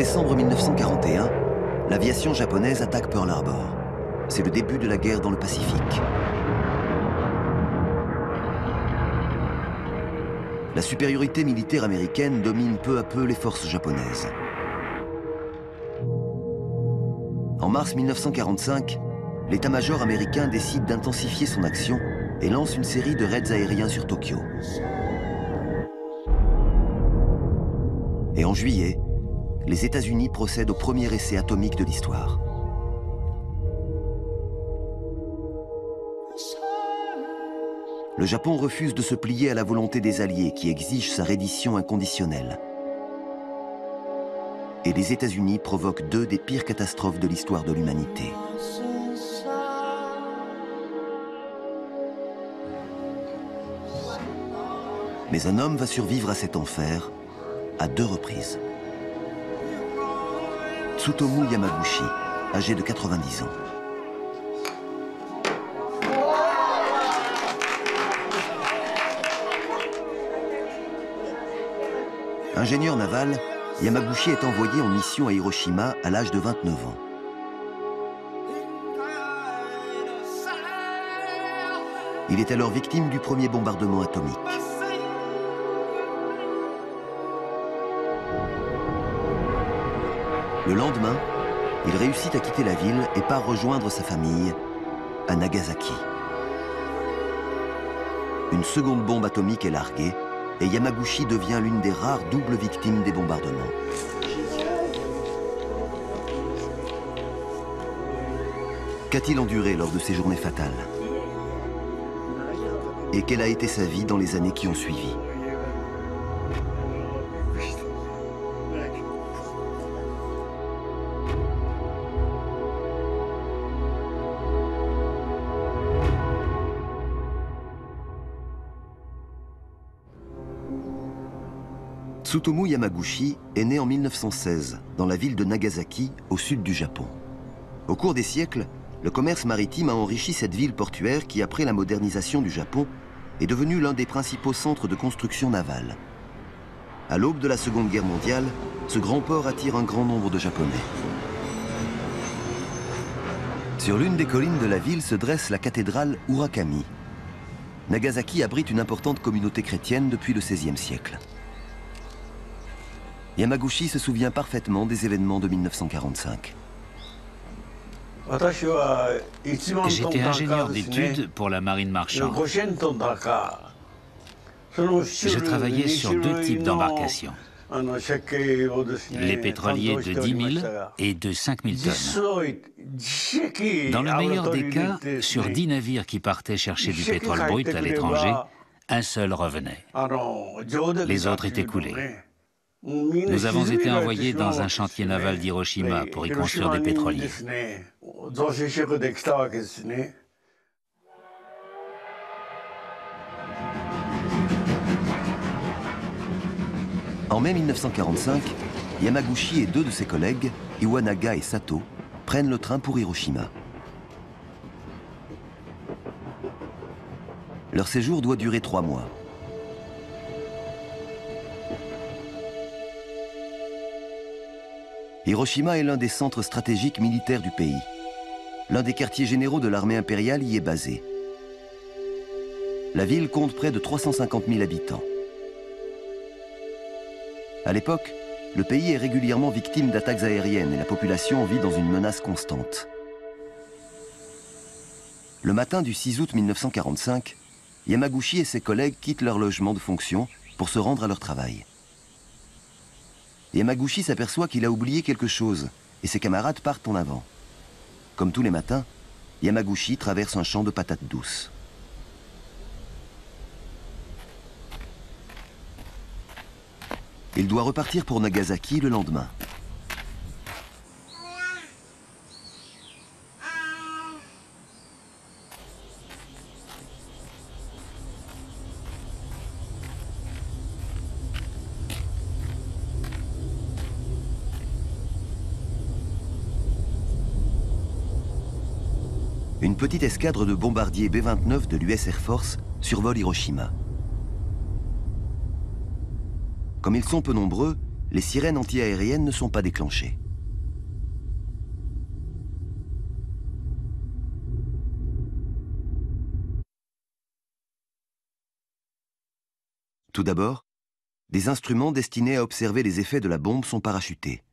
décembre 1941, l'aviation japonaise attaque Pearl Harbor. C'est le début de la guerre dans le Pacifique. La supériorité militaire américaine domine peu à peu les forces japonaises. En mars 1945, l'état-major américain décide d'intensifier son action et lance une série de raids aériens sur Tokyo. Et en juillet, les États-Unis procèdent au premier essai atomique de l'histoire. Le Japon refuse de se plier à la volonté des Alliés qui exigent sa reddition inconditionnelle. Et les États-Unis provoquent deux des pires catastrophes de l'histoire de l'humanité. Mais un homme va survivre à cet enfer à 2 reprises. Tsutomu Yamaguchi, âgé de 90 ans. Ingénieur naval, Yamaguchi est envoyé en mission à Hiroshima à l'âge de 29 ans. Il est alors victime du premier bombardement atomique. Le lendemain, il réussit à quitter la ville et part rejoindre sa famille à Nagasaki. Une seconde bombe atomique est larguée et Yamaguchi devient l'une des rares doubles victimes des bombardements. Qu'a-t-il enduré lors de ces journées fatales? Et quelle a été sa vie dans les années qui ont suivi? Tsutomu Yamaguchi est né en 1916 dans la ville de Nagasaki, au sud du Japon. Au cours des siècles, le commerce maritime a enrichi cette ville portuaire qui, après la modernisation du Japon, est devenue l'un des principaux centres de construction navale. À l'aube de la Seconde Guerre mondiale, ce grand port attire un grand nombre de Japonais. Sur l'une des collines de la ville se dresse la cathédrale Urakami. Nagasaki abrite une importante communauté chrétienne depuis le XVIe siècle. Yamaguchi se souvient parfaitement des événements de 1945. J'étais ingénieur d'études pour la marine marchande. Je travaillais sur 2 types d'embarcations. Les pétroliers de 10 000 et de 5 000 tonnes. Dans le meilleur des cas, sur 10 navires qui partaient chercher du pétrole brut à l'étranger, un seul revenait. Les autres étaient coulés. Nous avons été envoyés dans un chantier naval d'Hiroshima pour y construire des pétroliers. En mai 1945, Yamaguchi et 2 de ses collègues, Iwanaga et Sato, prennent le train pour Hiroshima. Leur séjour doit durer 3 mois. Hiroshima est l'un des centres stratégiques militaires du pays. L'un des quartiers généraux de l'armée impériale y est basé. La ville compte près de 350 000 habitants. À l'époque, le pays est régulièrement victime d'attaques aériennes et la population vit dans une menace constante. Le matin du 6 août 1945, Yamaguchi et ses collègues quittent leur logement de fonction pour se rendre à leur travail. Yamaguchi s'aperçoit qu'il a oublié quelque chose et ses camarades partent en avant. Comme tous les matins, Yamaguchi traverse un champ de patates douces. Il doit repartir pour Nagasaki le lendemain. Une petite escadre de bombardiers B-29 de l'US Air Force survole Hiroshima. Comme ils sont peu nombreux, les sirènes anti-aériennes ne sont pas déclenchées. Tout d'abord, des instruments destinés à observer les effets de la bombe sont parachutés.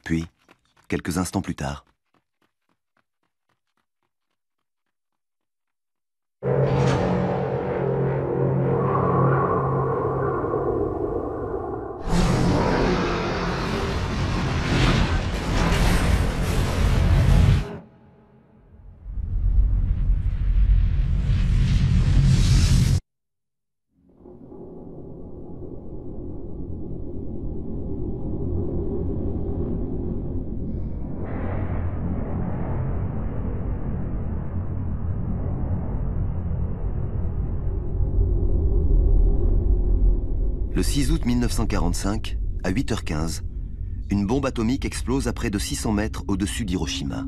Puis, quelques instants plus tard, le 6 août 1945, à 8h15, une bombe atomique explose à près de 600 mètres au-dessus d'Hiroshima.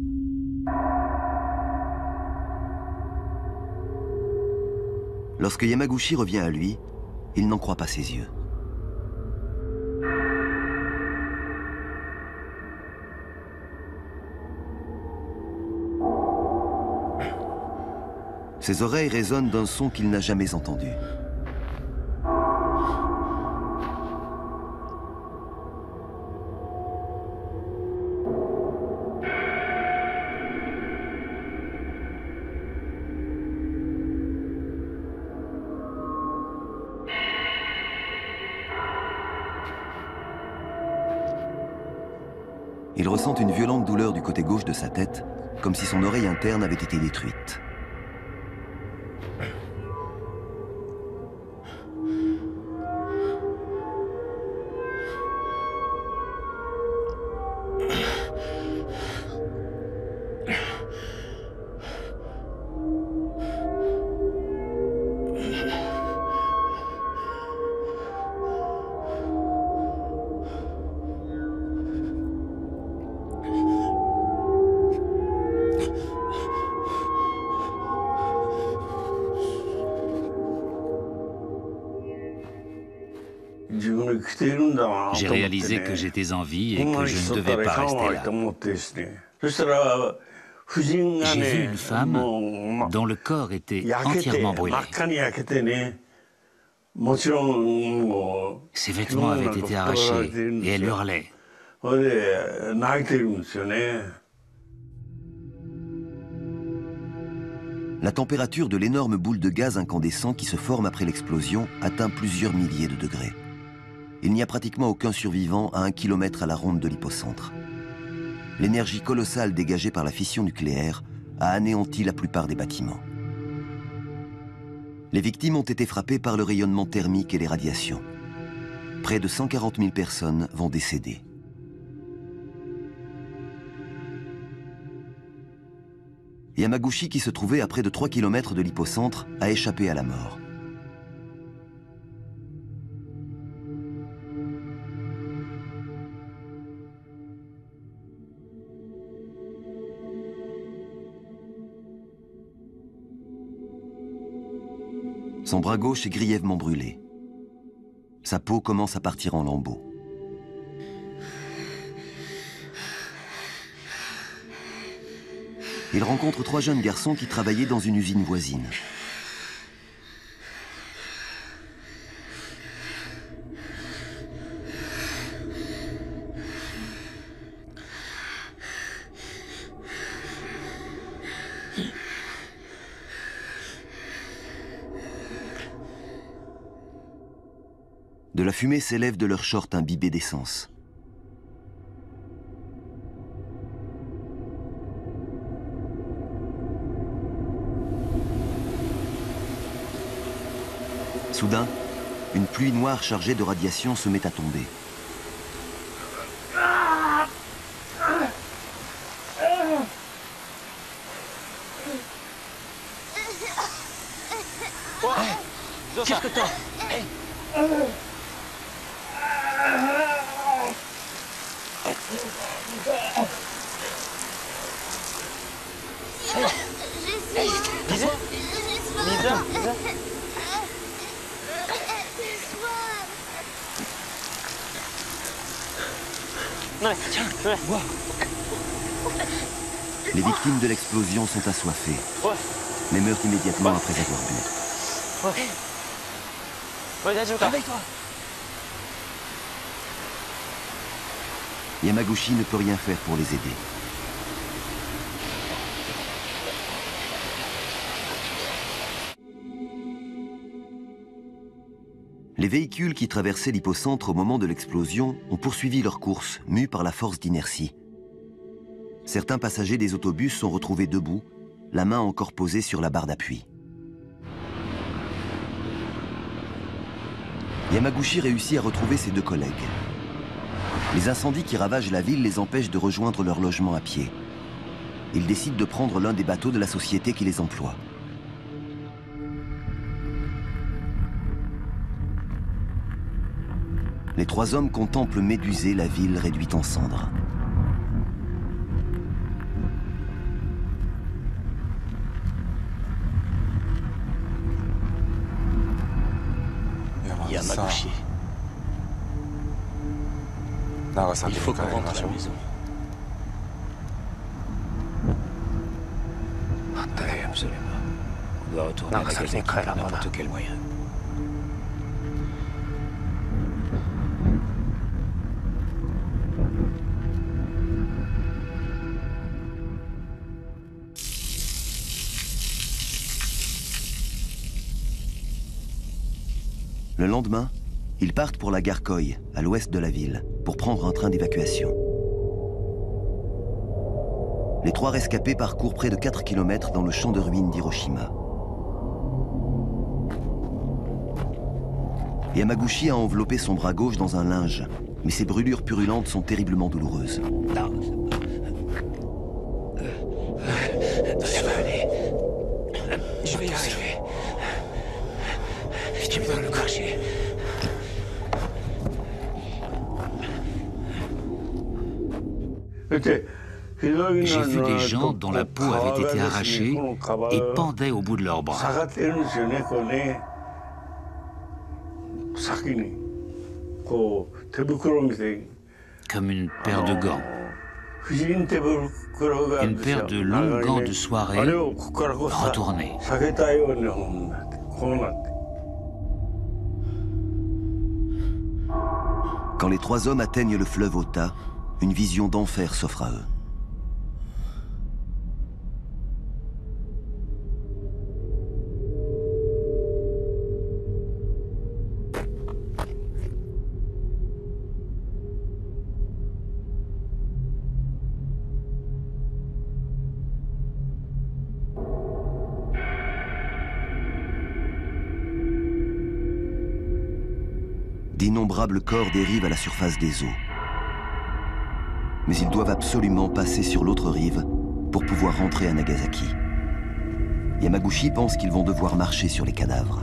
Lorsque Yamaguchi revient à lui, il n'en croit pas ses yeux. Ses oreilles résonnent d'un son qu'il n'a jamais entendu. Il ressent une violente douleur du côté gauche de sa tête, comme si son oreille interne avait été détruite. J'ai réalisé que j'étais en vie et que je ne devais pas rester là. J'ai vu une femme dont le corps était entièrement brûlé. Ses vêtements avaient été arrachés et elle hurlait. La température de l'énorme boule de gaz incandescent qui se forme après l'explosion atteint plusieurs milliers de degrés. Il n'y a pratiquement aucun survivant à 1 kilomètre à la ronde de l'hypocentre. L'énergie colossale dégagée par la fission nucléaire a anéanti la plupart des bâtiments. Les victimes ont été frappées par le rayonnement thermique et les radiations. Près de 140 000 personnes vont décéder. Yamaguchi, qui se trouvait à près de 3 km de l'hypocentre, a échappé à la mort. Son bras gauche est grièvement brûlé. Sa peau commence à partir en lambeaux. Il rencontre 3 jeunes garçons qui travaillaient dans une usine voisine. De la fumée s'élève de leurs shorts imbibés d'essence. Soudain, une pluie noire chargée de radiation se met à tomber. Qu'est-ce que t'as? Lisa? Tiens, bois. Les victimes de l'explosion sont assoiffées, mais meurent immédiatement après avoir bu. Réveille-toi. Yamaguchi ne peut rien faire pour les aider. Les véhicules qui traversaient l'hypocentre au moment de l'explosion ont poursuivi leur course, mus par la force d'inertie. Certains passagers des autobus sont retrouvés debout, la main encore posée sur la barre d'appui. Yamaguchi réussit à retrouver ses deux collègues. Les incendies qui ravagent la ville les empêchent de rejoindre leur logement à pied. Ils décident de prendre l'un des bateaux de la société qui les emploie. Les trois hommes contemplent médusés la ville réduite en cendres. Yamaguchi. Il faut qu'on rentre à la maison. Oui, absolument. On doit retourner à Nagasaki par n'importe quel moyen. Le lendemain, ils partent pour la gare Koi, à l'ouest de la ville, pour prendre un train d'évacuation. Les trois rescapés parcourent près de 4 km dans le champ de ruines d'Hiroshima. Yamaguchi a enveloppé son bras gauche dans un linge, mais ses brûlures purulentes sont terriblement douloureuses. Non. Ça va aller. Je vais y arriver. Tu me donnes le crochet. J'ai vu des gens dont la peau avait été arrachée et pendait au bout de leurs bras. Comme une paire de gants. Une paire de longs gants de soirée retournés. Quand les trois hommes atteignent le fleuve Ota, une vision d'enfer s'offre à eux. D'innombrables corps dérivent à la surface des eaux. Mais ils doivent absolument passer sur l'autre rive pour pouvoir rentrer à Nagasaki. Yamaguchi pense qu'ils vont devoir marcher sur les cadavres.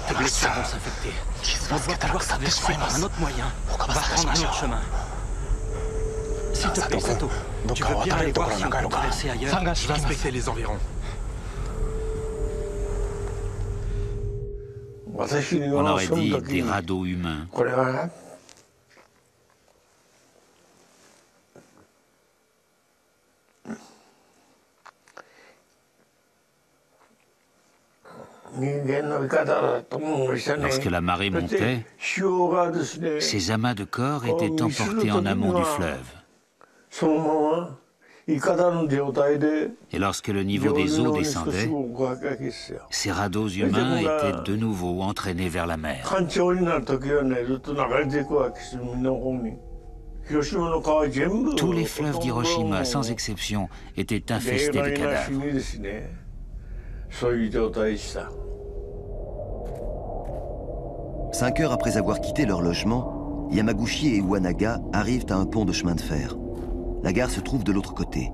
Tes blessures vont s'infecter. On doit pouvoir traverser par un autre moyen. On va prendre un autre chemin. S'il te plaît, Sato, tu veux bien aller voir si on peut traverser ailleurs? Je vais inspecter les environs. On aurait dit des radeaux humains. Lorsque la marée montait, ces amas de corps étaient emportés en amont du fleuve. Et lorsque le niveau des eaux descendait, ces radeaux humains étaient de nouveau entraînés vers la mer. Tous les fleuves d'Hiroshima, sans exception, étaient infestés de cadavres. 5 heures après avoir quitté leur logement, Yamaguchi et Iwanaga arrivent à un pont de chemin de fer. La gare se trouve de l'autre côté.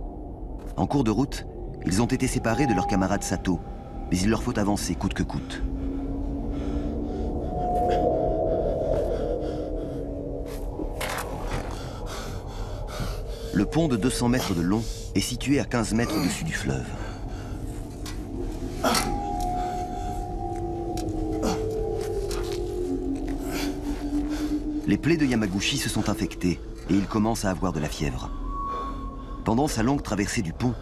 En cours de route, ils ont été séparés de leur camarade Sato, mais il leur faut avancer coûte que coûte. Le pont de 200 mètres de long est situé à 15 mètres au-dessus du fleuve. Les plaies de Yamaguchi se sont infectées et il commence à avoir de la fièvre. Pendant sa longue traversée du pont,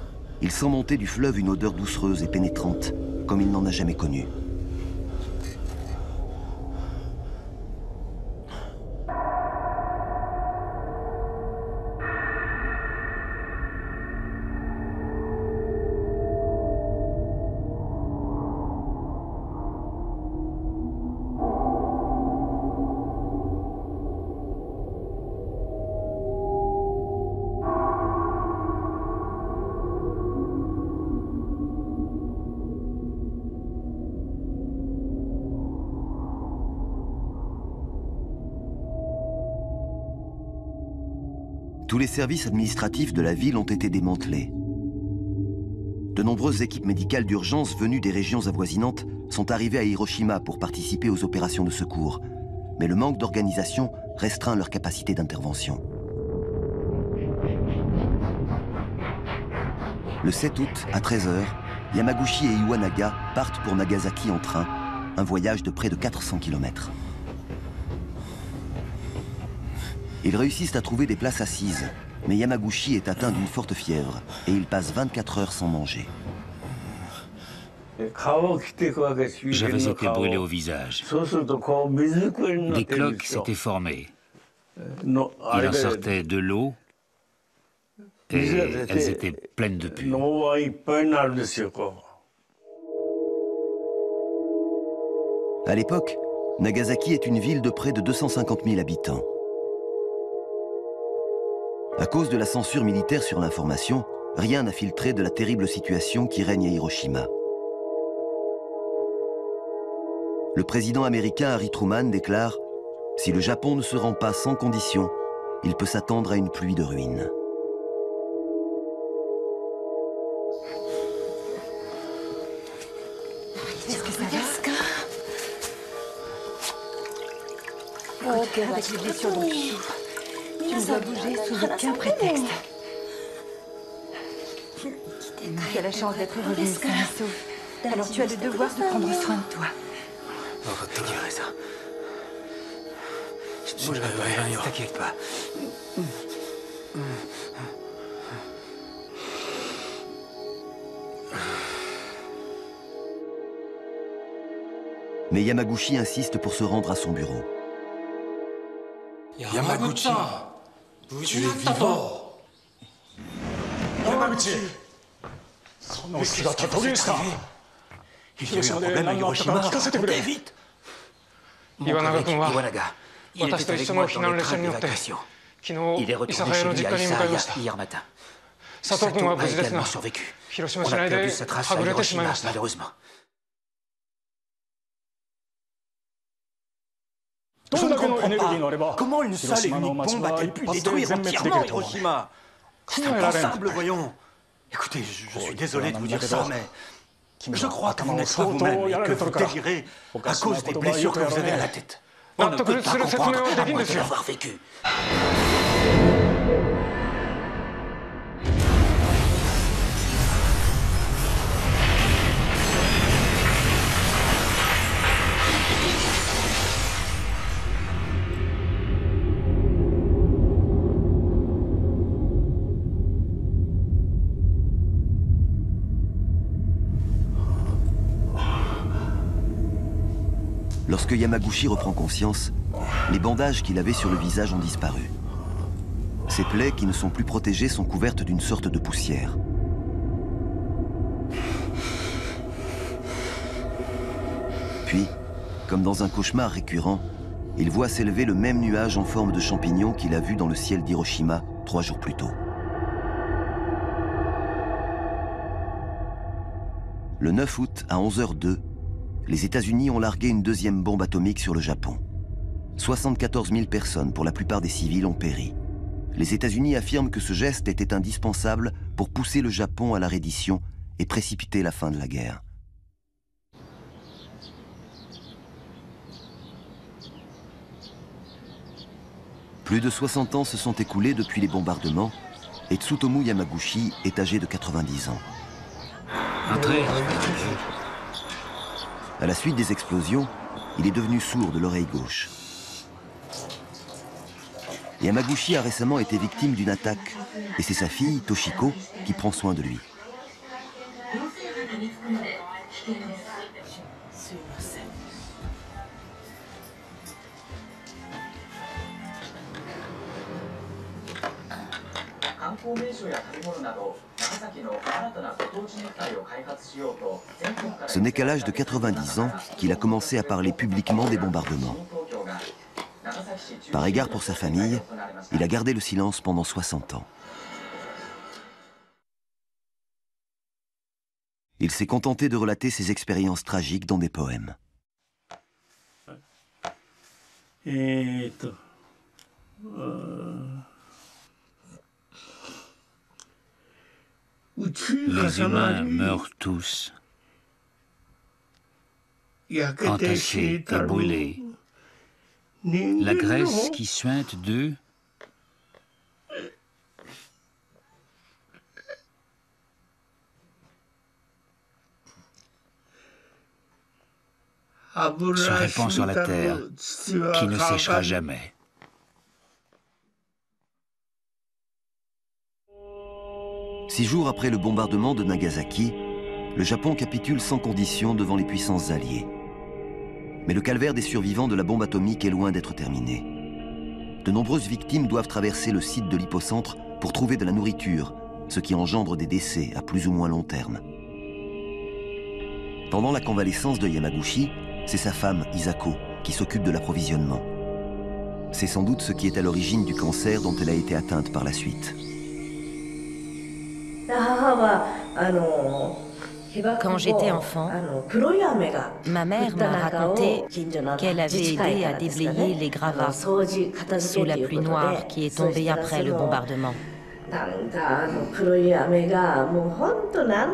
il sent monter du fleuve une odeur doucereuse et pénétrante, comme il n'en a jamais connue. Tous les services administratifs de la ville ont été démantelés. De nombreuses équipes médicales d'urgence venues des régions avoisinantes sont arrivées à Hiroshima pour participer aux opérations de secours. Mais le manque d'organisation restreint leur capacité d'intervention. Le 7 août, à 13 h, Yamaguchi et Iwanaga partent pour Nagasaki en train, un voyage de près de 400 km. Ils réussissent à trouver des places assises, mais Yamaguchi est atteint d'une forte fièvre et il passe 24 heures sans manger. J'avais été brûlé au visage. Des cloques s'étaient formées. Il en sortait de l'eau et elles étaient pleines de pus. À l'époque, Nagasaki est une ville de près de 250 000 habitants. À cause de la censure militaire sur l'information, rien n'a filtré de la terrible situation qui règne à Hiroshima. Le président américain Harry Truman déclare « Si le Japon ne se rend pas sans condition, il peut s'attendre à une pluie de ruines. » Qu'est-ce que ça va? Oh, avec les blessures dont tu souffres. Tu ne dois bouger sous aucun prétexte. Tu as la chance d'être revenu sain et sauf. Alors tu as le devoir de prendre soin de toi. T'inquiète pas. Mais Yamaguchi insiste pour se rendre à son bureau. Yamaguchi, tu es vivant. Yamaguchi, mais qu'est-ce que vous êtes arrivé? Il y a eu un problème à Hiroshima, racontez vite. Iwanaga, il était avec moi dans le train d'évacuation. Il est retourné chez lui à Isaya hier matin. Sato a également survécu. On a perdu sa trace à Hiroshima, malheureusement. Je ne comprends pas. Comment une seule et unique bombe a-t-elle pu détruire entièrement Hiroshima? C'est impensable, voyons. Écoutez, je suis désolé de vous dire ça, mais je crois que vous n'êtes pas vous-même et que vous délirez à cause des blessures que vous avez à la tête. On ne peut pas comprendre à moins de l'avoir vécu. Lorsque Yamaguchi reprend conscience, les bandages qu'il avait sur le visage ont disparu. Ses plaies, qui ne sont plus protégées, sont couvertes d'une sorte de poussière. Puis, comme dans un cauchemar récurrent, il voit s'élever le même nuage en forme de champignon qu'il a vu dans le ciel d'Hiroshima 3 jours plus tôt. Le 9 août, à 11h02, les États-Unis ont largué une deuxième bombe atomique sur le Japon. 74 000 personnes, pour la plupart des civils, ont péri. Les États-Unis affirment que ce geste était indispensable pour pousser le Japon à la reddition et précipiter la fin de la guerre. Plus de 60 ans se sont écoulés depuis les bombardements et Tsutomu Yamaguchi est âgé de 90 ans. Entrez. À la suite des explosions, il est devenu sourd de l'oreille gauche. Yamaguchi a récemment été victime d'une attaque et c'est sa fille, Toshiko, qui prend soin de lui. Ce n'est qu'à l'âge de 90 ans qu'il a commencé à parler publiquement des bombardements. Par égard pour sa famille, il a gardé le silence pendant 60 ans. Il s'est contenté de relater ses expériences tragiques dans des poèmes. Les humains meurent tous, entassés et brûlés. La graisse qui suinte d'eux se répand sur la terre, qui ne séchera jamais. Six jours après le bombardement de Nagasaki, le Japon capitule sans condition devant les puissances alliées. Mais le calvaire des survivants de la bombe atomique est loin d'être terminé. De nombreuses victimes doivent traverser le site de l'hypocentre pour trouver de la nourriture, ce qui engendre des décès à plus ou moins long terme. Pendant la convalescence de Yamaguchi, c'est sa femme, Isako, qui s'occupe de l'approvisionnement. C'est sans doute ce qui est à l'origine du cancer dont elle a été atteinte par la suite. Quand j'étais enfant, ma mère m'a raconté qu'elle avait aidé à déblayer les gravats sous la pluie noire qui est tombée après le bombardement.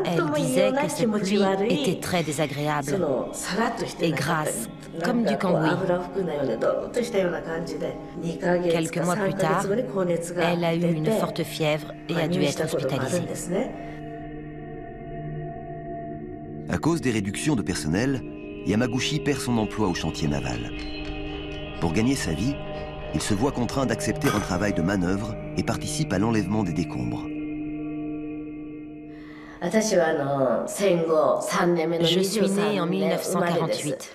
Elle disait que cette pluie était très désagréable et grasse, comme du cambouis. Quelques mois plus tard, elle a eu une forte fièvre et a dû être hospitalisée. À cause des réductions de personnel, Yamaguchi perd son emploi au chantier naval. Pour gagner sa vie, il se voit contraint d'accepter un travail de manœuvre et participe à l'enlèvement des décombres. Je suis née en 1948,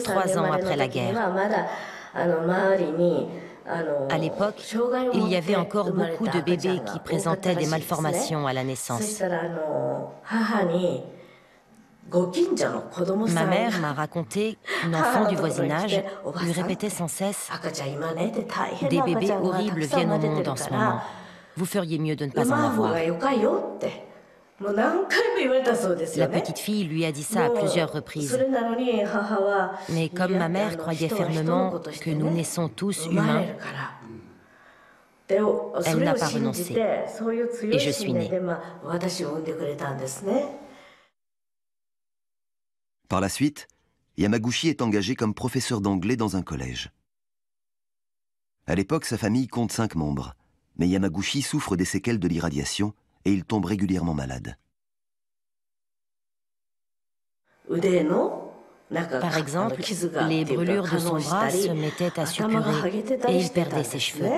3 ans après la guerre. À l'époque, il y avait encore beaucoup de bébés qui présentaient des malformations à la naissance. Ma mère m'a raconté qu'une enfant du voisinage lui répétait sans cesse « Des bébés horribles viennent au monde en ce moment. Vous feriez mieux de ne pas en avoir. » La petite fille lui a dit ça à plusieurs reprises. Mais comme ma mère croyait fermement que nous naissons tous humains, elle n'a pas renoncé. Et je suis née. Par la suite, Yamaguchi est engagé comme professeur d'anglais dans un collège. À l'époque, sa famille compte 5 membres, mais Yamaguchi souffre des séquelles de l'irradiation et il tombe régulièrement malade. Par exemple, les brûlures de son bras se mettaient à suppurer et il perdait ses cheveux.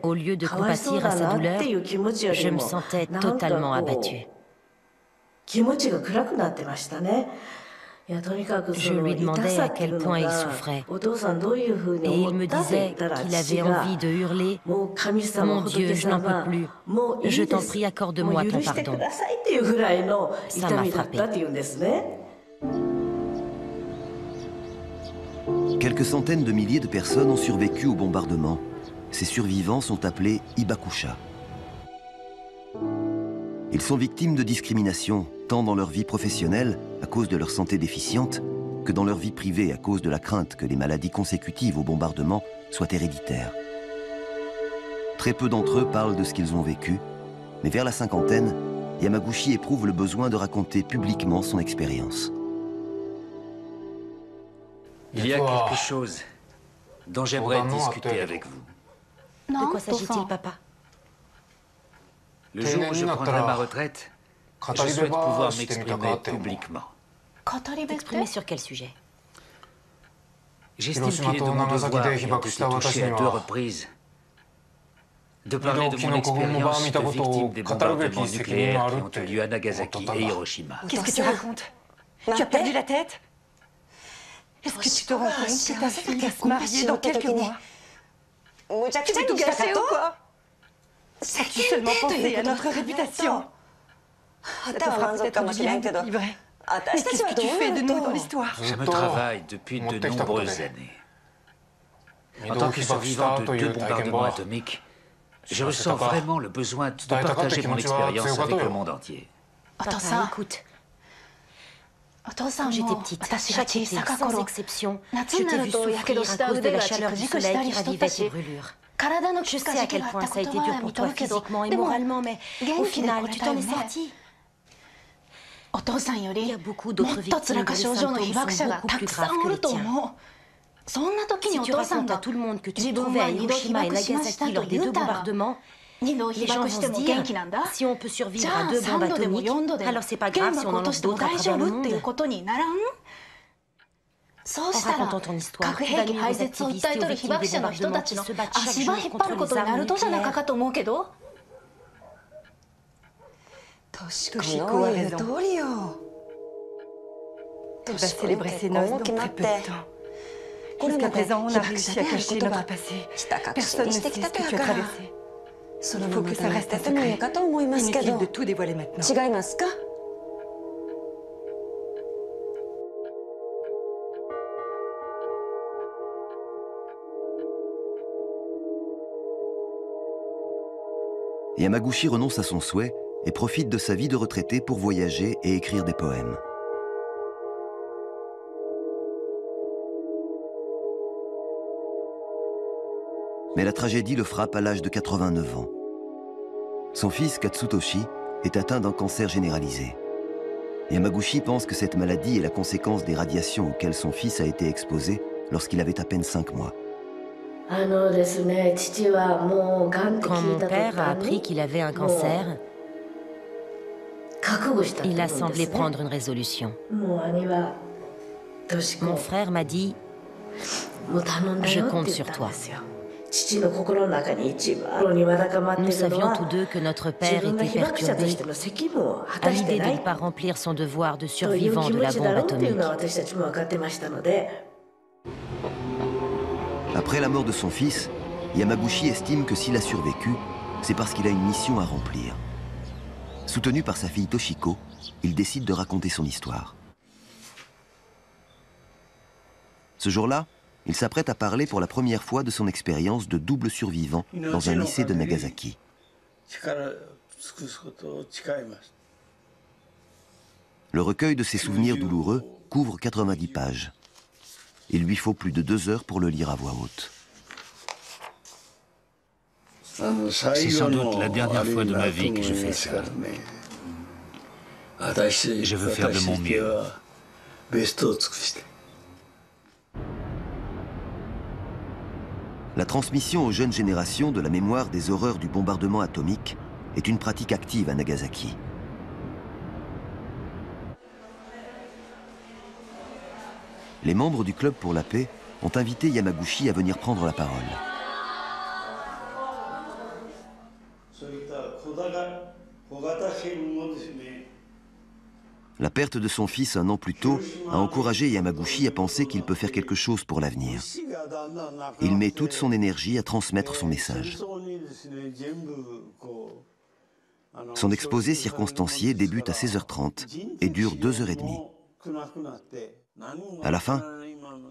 Au lieu de compatir à sa douleur, je me sentais totalement abattue. Je lui demandais à quel point il souffrait et il me disait qu'il avait envie de hurler « Mon Dieu, je n'en peux plus, je t'en prie, accorde-moi ton pardon ». Ça m'a frappée. Quelques centaines de milliers de personnes ont survécu au bombardement. Ces survivants sont appelés Hibakusha. Ils sont victimes de discrimination, tant dans leur vie professionnelle, à cause de leur santé déficiente, que dans leur vie privée, à cause de la crainte que les maladies consécutives au bombardement soient héréditaires. Très peu d'entre eux parlent de ce qu'ils ont vécu, mais vers la cinquantaine, Yamaguchi éprouve le besoin de raconter publiquement son expérience. Il y a quelque chose dont j'aimerais discuter avec vous. De quoi s'agit-il, papa? Le jour où je prendrai ma retraite, je souhaite pouvoir m'exprimer publiquement. T'exprimer sur quel sujet? J'estime qu'il est de mon devoir, ayant été touché à 2 reprises, de parler de mon expérience de victime des bombardements nucléaires qui ont eu lieu à Nagasaki et Hiroshima. Qu'est-ce que tu racontes? Tu as perdu la tête? Est-ce que tu te rends compte que ta fille va se marier dans quelques mois? Tu vas nous gâcher ou quoi? As-tu seulement pensé à notre réputation? Ça te fera peut-être du bien de vivre. Qu'est-ce que tu fais de nous dans l'histoire? Je me travaille depuis de nombreuses années. En tant que survivant de 2 bombardements atomiques, je ressens vraiment le besoin de partager mon expérience avec le monde entier. Papa, écoute. Quand j'étais petite, chaque été, sans exception, je t'ai vu souffrir à cause de la chaleur du soleil qui ravivait tes brûlures. Je sais à quel point ça a été dur pour toi physiquement et moralement, mais au final, tu t'en es sorti. Il y a beaucoup d'autres victimes dont les symptômes sont beaucoup plus graves que les tiens. Si tu racontes à tout le monde que tu te trouvais à Hiroshima et Nagasaki lors des 2 bombardements, les gens vont se dire, si on peut survivre à 2 bombes atomiques, alors c'est pas grave si on en lance d'autres à travers le monde. En racontant ton histoire, tu vas nuire aux activistes et aux victimes des bombardements qui se battent chaque jour contre les armes nucléaires. Toshiko a raison. On va célébrer ses noces dans très peu de temps. Jusqu'à présent, on a réussi à cacher notre passé. Personne ne sait ce que tu as traversé. Il faut que ça reste un secret. Inutile de tout dévoiler maintenant. Yamaguchi renonce à son souhait et profite de sa vie de retraité pour voyager et écrire des poèmes. Mais la tragédie le frappe à l'âge de 89 ans. Son fils Katsutoshi est atteint d'un cancer généralisé. Yamaguchi pense que cette maladie est la conséquence des radiations auxquelles son fils a été exposé lorsqu'il avait à peine 5 mois. Quand mon père a appris qu'il avait un cancer, il a semblé prendre une résolution. Mon frère m'a dit « Je compte sur toi ». Nous savions tous deux que notre père était perturbé à l'idée de ne pas remplir son devoir de survivant de la bombe atomique. Après la mort de son fils, Yamaguchi estime que s'il a survécu, c'est parce qu'il a une mission à remplir. Soutenu par sa fille Toshiko, il décide de raconter son histoire. Ce jour-là, il s'apprête à parler pour la première fois de son expérience de double survivant dans un lycée de Nagasaki. Le recueil de ses souvenirs douloureux couvre 90 pages. Il lui faut plus de 2 heures pour le lire à voix haute. C'est sans doute la dernière fois de ma vie que je fais ça. Je veux faire de mon mieux. La transmission aux jeunes générations de la mémoire des horreurs du bombardement atomique est une pratique active à Nagasaki. Les membres du Club pour la paix ont invité Yamaguchi à venir prendre la parole. La perte de son fils un an plus tôt a encouragé Yamaguchi à penser qu'il peut faire quelque chose pour l'avenir. Il met toute son énergie à transmettre son message. Son exposé circonstancié débute à 16h30 et dure 2h30. À la fin,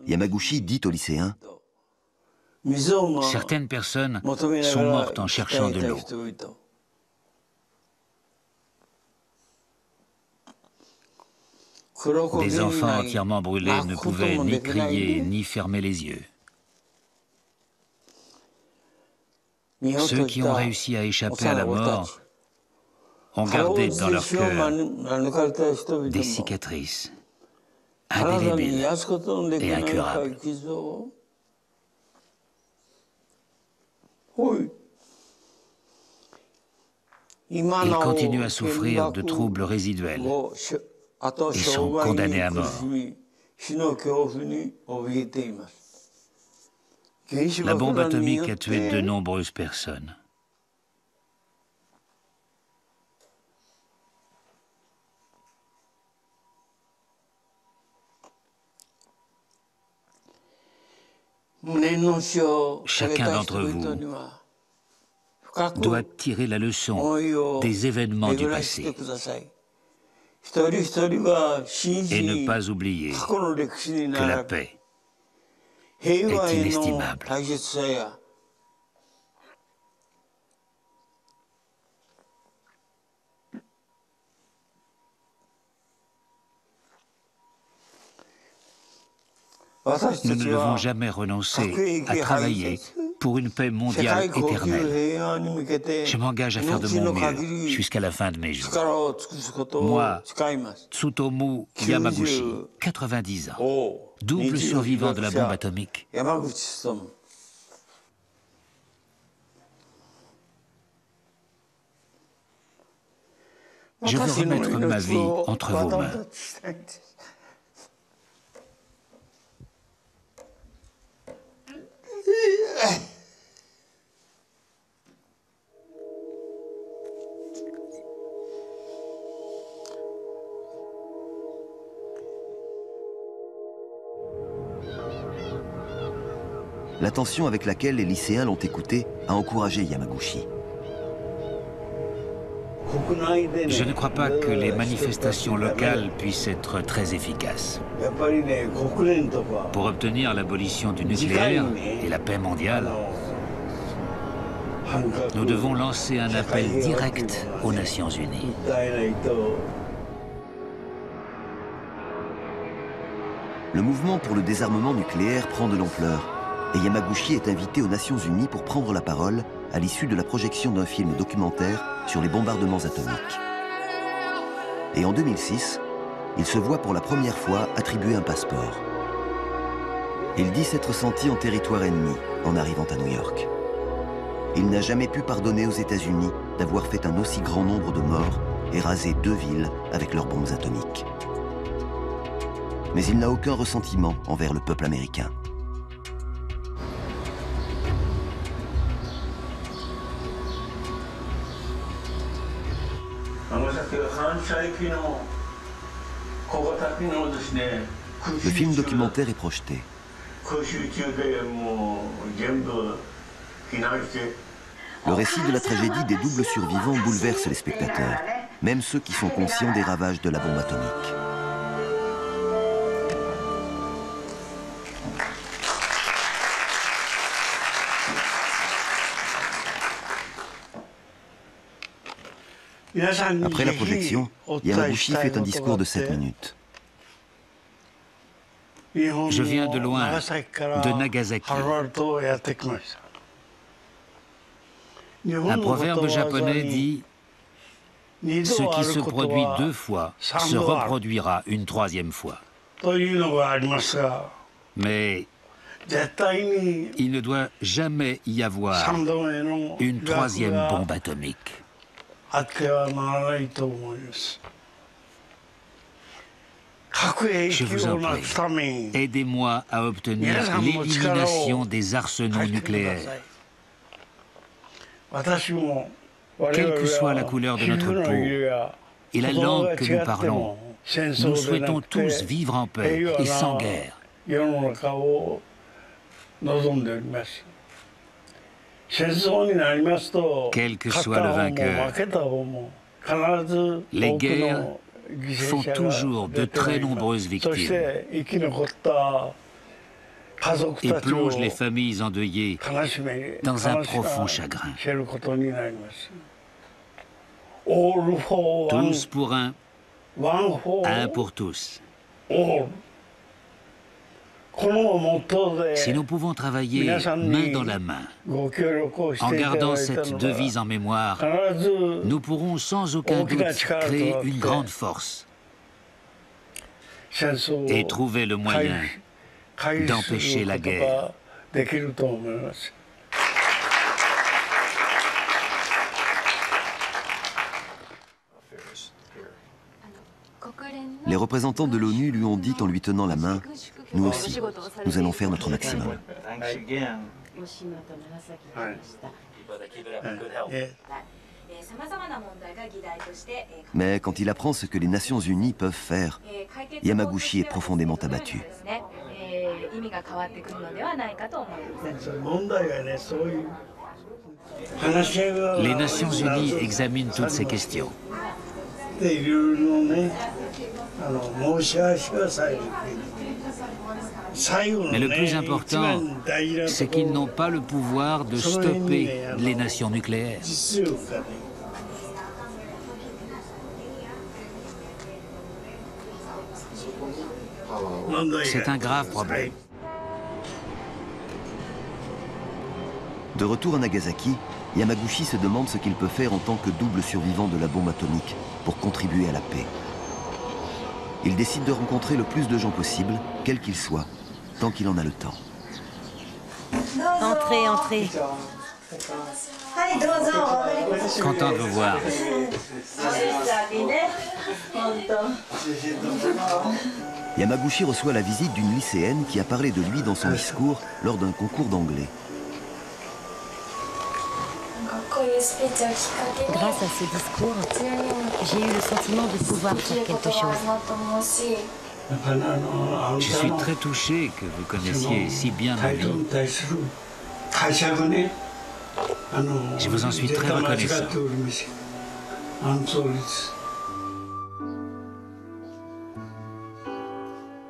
Yamaguchi dit aux lycéens « Certaines personnes sont mortes en cherchant de l'eau. Des enfants entièrement brûlés ne pouvaient ni crier ni fermer les yeux. Ceux qui ont réussi à échapper à la mort ont gardé dans leur cœur des cicatrices indélébiles et incurables. » Ils continuent à souffrir de troubles résiduels. Ils sont condamnés à mort. La bombe atomique a tué de nombreuses personnes. Chacun d'entre vous doit tirer la leçon des événements du passé et ne pas oublier que la paix est inestimable. Nous ne devons jamais renoncer à travailler pour une paix mondiale éternelle. Je m'engage à faire de mon mieux jusqu'à la fin de mes jours. Moi, Tsutomu Yamaguchi, 90 ans, double survivant de la bombe atomique. Je veux remettre ma vie entre vos mains. L'attention avec laquelle les lycéens l'ont écouté a encouragé Yamaguchi. Je ne crois pas que les manifestations locales puissent être très efficaces. Pour obtenir l'abolition du nucléaire et la paix mondiale, nous devons lancer un appel direct aux Nations Unies. Le mouvement pour le désarmement nucléaire prend de l'ampleur et Yamaguchi est invité aux Nations Unies pour prendre la parole à l'issue de la projection d'un film documentaire sur les bombardements atomiques. Et en 2006, il se voit pour la première fois attribuer un passeport. Il dit s'être senti en territoire ennemi en arrivant à New York. Il n'a jamais pu pardonner aux États-Unis d'avoir fait un aussi grand nombre de morts et rasé 2 villes avec leurs bombes atomiques. Mais il n'a aucun ressentiment envers le peuple américain. Le film documentaire est projeté. Le récit de la tragédie des doubles survivants bouleverse les spectateurs, même ceux qui sont conscients des ravages de la bombe atomique. Après la projection, Yamaguchi fait un discours de 7 minutes. Je viens de loin, de Nagasaki. Un proverbe japonais dit « Ce qui se produit 2 fois se reproduira une 3e fois ». Mais il ne doit jamais y avoir une 3e bombe atomique. Je vous en prie, aidez-moi à obtenir l'élimination des arsenaux nucléaires. Quelle que soit la couleur de notre peau et la langue que nous parlons, nous souhaitons tous vivre en paix et sans guerre. Quel que soit le vainqueur, les guerres font toujours de très nombreuses victimes et plongent les familles endeuillées dans un profond chagrin. Tous pour un pour tous. Si nous pouvons travailler main dans la main, en gardant cette devise en mémoire, nous pourrons sans aucun doute créer une grande force et trouver le moyen d'empêcher la guerre. Les représentants de l'ONU lui ont dit en lui tenant la main « Nous aussi, nous allons faire notre maximum ». Mais quand il apprend ce que les Nations Unies peuvent faire, Yamaguchi est profondément abattu. Les Nations Unies examinent toutes ces questions. Mais le plus important, c'est qu'ils n'ont pas le pouvoir de stopper les nations nucléaires. C'est un grave problème. De retour à Nagasaki, Yamaguchi se demande ce qu'il peut faire en tant que double survivant de la bombe atomique pour contribuer à la paix. Il décide de rencontrer le plus de gens possible, quels qu'ils soient, tant qu'il en a le temps. Entrez, entrez. Content de vous voir. Yamaguchi reçoit la visite d'une lycéenne qui a parlé de lui dans son discours lors d'un concours d'anglais. Grâce à ce discours, j'ai eu le sentiment de pouvoir faire quelque chose. Je suis très touché que vous connaissiez si bien ma vie. Je vous en suis très reconnaissant.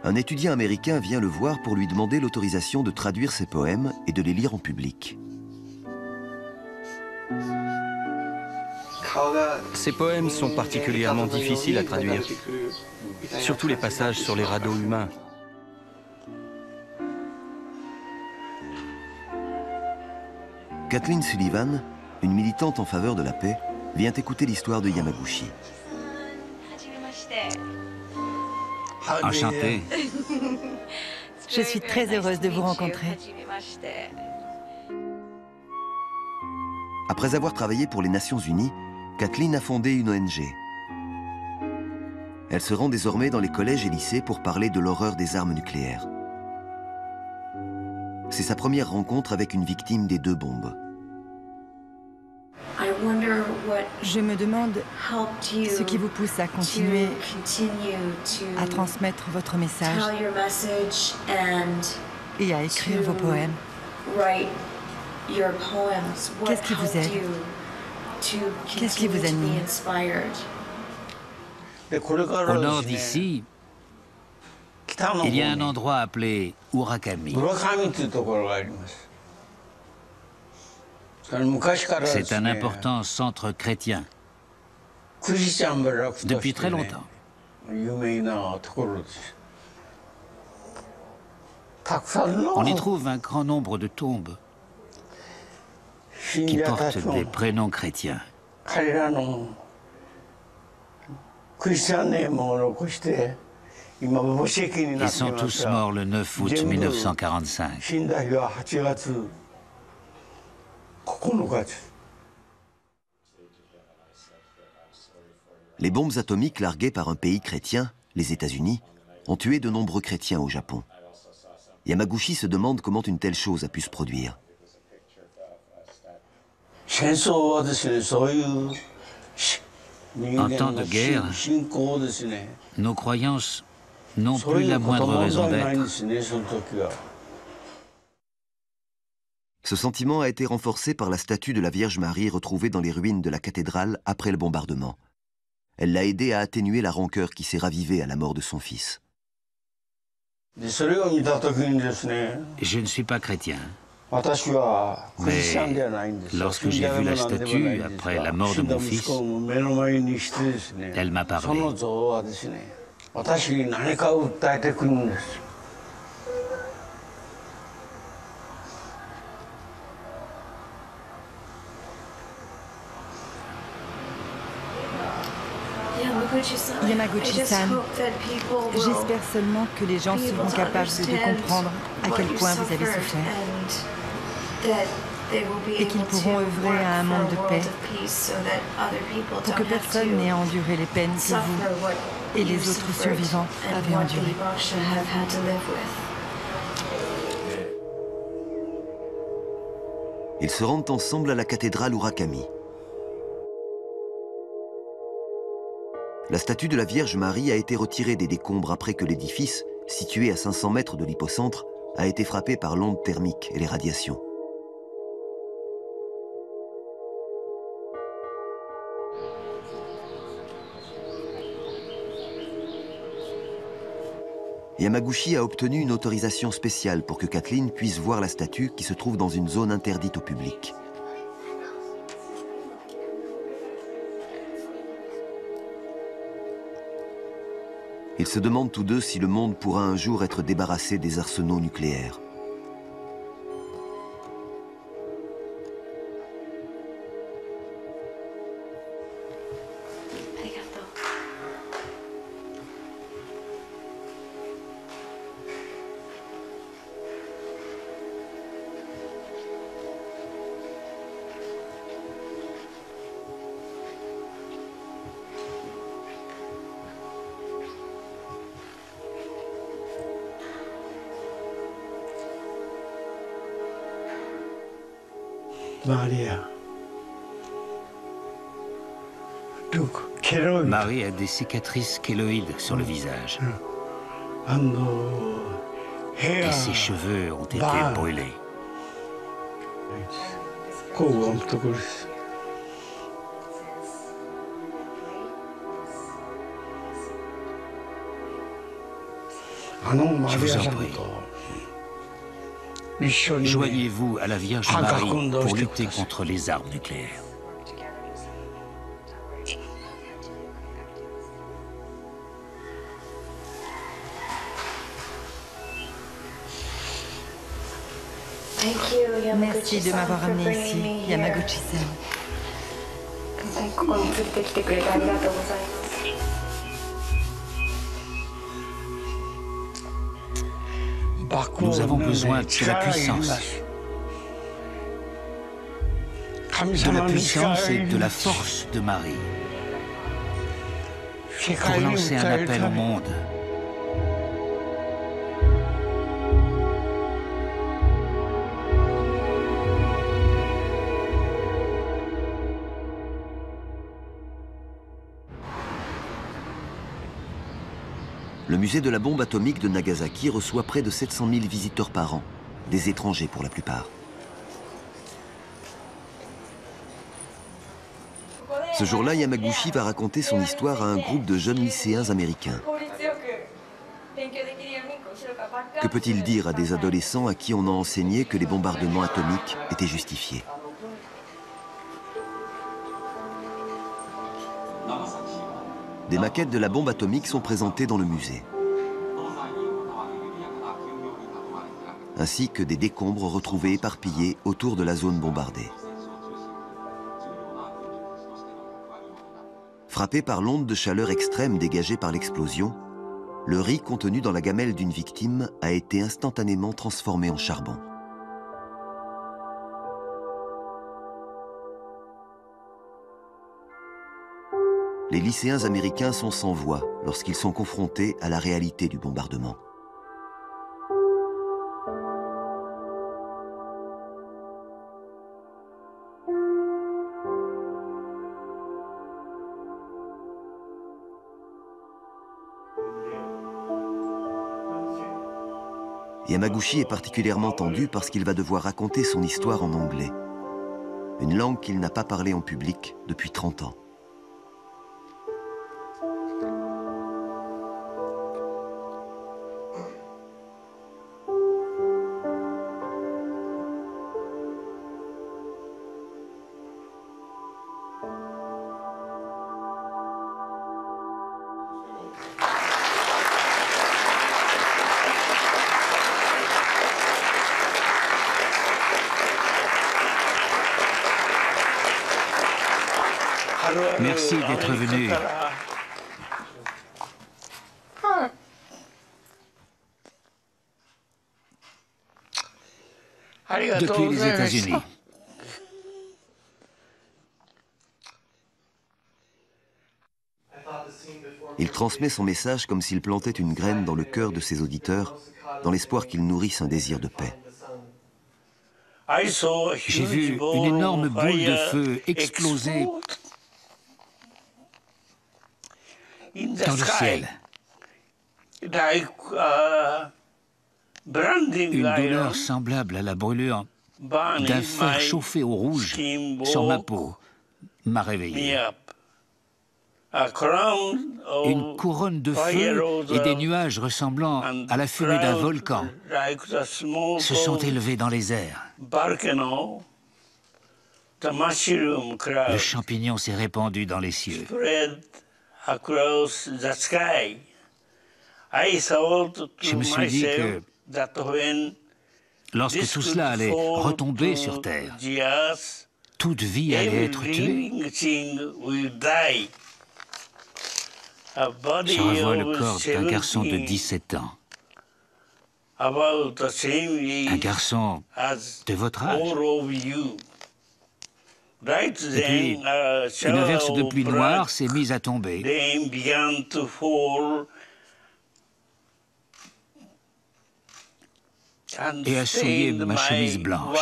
Un étudiant américain vient le voir pour lui demander l'autorisation de traduire ses poèmes et de les lire en public. Ces poèmes sont particulièrement difficiles à traduire, surtout les passages sur les radeaux humains. Kathleen Sullivan, une militante en faveur de la paix, vient écouter l'histoire de Yamaguchi. Enchanté. Je suis très heureuse de vous rencontrer. Après avoir travaillé pour les Nations Unies, Kathleen a fondé une ONG. Elle se rend désormais dans les collèges et lycées pour parler de l'horreur des armes nucléaires. C'est sa première rencontre avec une victime des deux bombes. Je me demande ce qui vous pousse à continuer à transmettre votre message et à écrire vos poèmes. Qu'est-ce qui vous aide? Qu'est-ce qui vous anime? Au nord d'ici, il y a un endroit appelé Urakami. C'est un important centre chrétien. Depuis très longtemps. On y trouve un grand nombre de tombes qui portent des prénoms chrétiens. Ils sont tous morts le 9 août 1945. Les bombes atomiques larguées par un pays chrétien, les États-Unis, ont tué de nombreux chrétiens au Japon. Yamaguchi se demande comment une telle chose a pu se produire. En temps de guerre, nos croyances n'ont plus la moindre raison d'être. Ce sentiment a été renforcé par la statue de la Vierge Marie retrouvée dans les ruines de la cathédrale après le bombardement. Elle l'a aidé à atténuer la rancœur qui s'est ravivée à la mort de son fils. Je ne suis pas chrétien. Mais lorsque j'ai vu la statue après la mort de mon fils, elle m'a parlé. Yamaguchi-san, j'espère seulement que les gens seront capables de comprendre à quel point vous avez souffert et qu'ils pourront œuvrer à un monde de paix pour que personne n'ait à endurer les peines que vous et les autres survivants avez endurées. Ils se rendent ensemble à la cathédrale Urakami. La statue de la Vierge Marie a été retirée des décombres après que l'édifice, situé à 500 mètres de l'hypocentre, a été frappé par l'onde thermique et les radiations. Yamaguchi a obtenu une autorisation spéciale pour que Kathleen puisse voir la statue qui se trouve dans une zone interdite au public. Ils se demandent tous deux si le monde pourra un jour être débarrassé des arsenaux nucléaires. Marie a des cicatrices kéloïdes sur le visage. Et ses cheveux ont été brûlés. Je vous en prie. Joignez-vous à la Vierge Marie pour lutter contre les armes nucléaires. Merci de m'avoir amené ici, Yamaguchi-san. Nous avons besoin de la puissance. De la puissance et de la force de Marie. Pour lancer un appel au monde. Le musée de la bombe atomique de Nagasaki reçoit près de 700 000 visiteurs par an, des étrangers pour la plupart. Ce jour-là, Yamaguchi va raconter son histoire à un groupe de jeunes lycéens américains. Que peut-il dire à des adolescents à qui on a enseigné que les bombardements atomiques étaient justifiés? Des maquettes de la bombe atomique sont présentées dans le musée, ainsi que des décombres retrouvés éparpillés autour de la zone bombardée. Frappé par l'onde de chaleur extrême dégagée par l'explosion, le riz contenu dans la gamelle d'une victime a été instantanément transformé en charbon. Les lycéens américains sont sans voix lorsqu'ils sont confrontés à la réalité du bombardement. Yamaguchi est particulièrement tendu parce qu'il va devoir raconter son histoire en anglais, une langue qu'il n'a pas parlée en public depuis 30 ans. Merci d'être venu. Depuis les États-Unis. Il transmet son message comme s'il plantait une graine dans le cœur de ses auditeurs, dans l'espoir qu'ils nourrissent un désir de paix. J'ai vu une énorme boule de feu exploser dans le ciel. Une douleur semblable à la brûlure d'un fer chauffé au rouge sur ma peau m'a réveillé. Une couronne de feu et des nuages ressemblant à la fumée d'un volcan se sont élevés dans les airs. Le champignon s'est répandu dans les cieux. Je me suis dit que lorsque tout cela allait retomber sur Terre, toute vie allait être tuée. Je revois le corps d'un garçon de 17 ans. Un garçon de votre âge. Et puis, une averse de pluie noire s'est mise à tomber. Et a souillé ma chemise blanche.